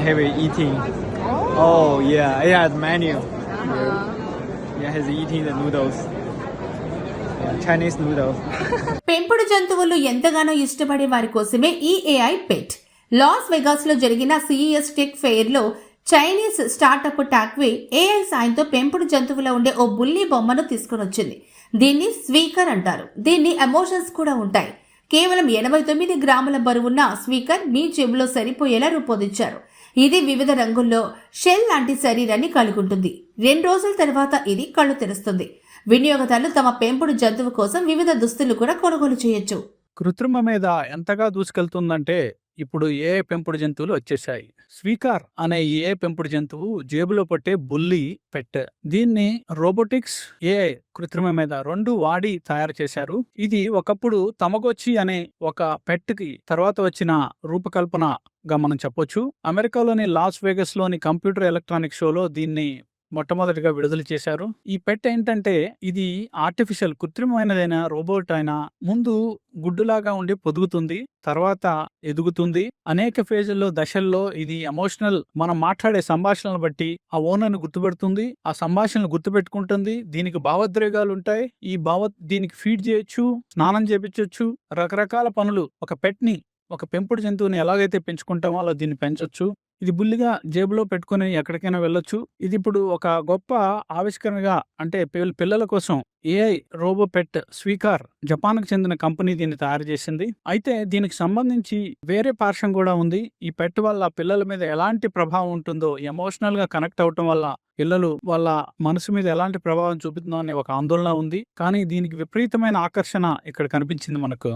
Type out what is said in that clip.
have it eating. Oh yeah, it has menu. Yeah, has eating the noodles. Yeah, Chinese noodles. పెంపుడు జంతువులు ఎంతగానో ఇష్టపడే వారి కోసమే ఈ ఏఐ పెట్. లాస్ వెగాస్ లో జరిగిన CES టెక్ ఫెయిర్ లో చైనీస్ స్టార్టప్ టాక్వే ఏఐ సాయంతో పెంపుడు జంతువులో ఉండే ఓ బుల్లి బొమ్మను తీసుకుని వచ్చింది. దీన్ని స్పీకర్ అంటారు. దీన్ని ఎమోషన్స్ కూడా ఉంటాయి. కేవలం 89 గ్రాముల బరువున్న స్పీకర్ మీ జేబులో సరిపోయేలా రూపొందించారు. ఇది వివిధ రంగుల్లో షెల్ లాంటి శరీరాన్ని కలిగి ఉంటుంది. 2 రోజుల తర్వాత ఇది కళ్ళు తెరుస్తుంది. వినియోగదారులు తమ పెంపుడు జంతువు కోసం వివిధ దుస్తులు కూడా కొనుగోలు చేయొచ్చు. కృత్రిమ మీద ఎంతగా దూసుకెళ్తుందంటే ఇప్పుడు ఏ పెంపుడు జంతువులు వచ్చేసాయి. స్పీకర్ అనే ఏ పెంపుడు జంతువు జేబులో పట్టే బుల్లి పెట్. దీన్ని రోబోటిక్స్ ఏఐ కృత్రిమ మీద 2 వాడి తయారు చేశారు. ఇది ఒకప్పుడు తమగొచ్చి అనే ఒక పెట్ కి తర్వాత వచ్చిన రూపకల్పనగా మనం చెప్పొచ్చు. అమెరికాలోని లాస్ వేగస్ లోని కంప్యూటర్ ఎలక్ట్రానిక్ షోలో దీన్ని మొట్టమొదటిగా విడుదల చేశారు. ఈ పెట్ ఏంటంటే ఇది ఆర్టిఫిషియల్ కృత్రిమైనదైన రోబోట్ అయినా ముందు గుడ్డులాగా ఉండి పొదుగుతుంది, తర్వాత ఎదుగుతుంది. అనేక ఫేజుల్లో దశల్లో ఇది ఎమోషనల్ మనం మాట్లాడే సంభాషణలు బట్టి ఆ ఓనర్ని గుర్తుపెడుతుంది, ఆ సంభాషణలు గుర్తుపెట్టుకుంటుంది. దీనికి భావోద్రేగాలు ఉంటాయి. దీనికి ఫీడ్ చేయొచ్చు, స్నానం చేపించవచ్చు, రకరకాల పనులు. ఒక పెట్ ని ఒక పెంపుడు జంతువుని ఎలాగైతే పెంచుకుంటామో అలా దీన్ని పెంచొచ్చు. ఇది బుల్లిగా జేబులో పెట్టుకుని ఎక్కడికైనా వెళ్ళొచ్చు. ఇది ఇప్పుడు ఒక గొప్ప ఆవిష్కరణగా అంటే పిల్లల కోసం ఏఐ రోబో పెట్ స్పీకర్ జపాన్కు చెందిన కంపెనీ దీన్ని తయారు చేసింది. అయితే దీనికి సంబంధించి వేరే పార్శ్వం కూడా ఉంది. ఈ పెట్ వల్ల పిల్లల మీద ఎలాంటి ప్రభావం ఉంటుందో, ఎమోషనల్ గా కనెక్ట్ అవటం వల్ల పిల్లలు వాళ్ళ మనసు మీద ఎలాంటి ప్రభావం చూపుతుందో అనే ఒక ఆందోళన ఉంది. కానీ దీనికి విపరీతమైన ఆకర్షణ ఇక్కడ కనిపించింది మనకు.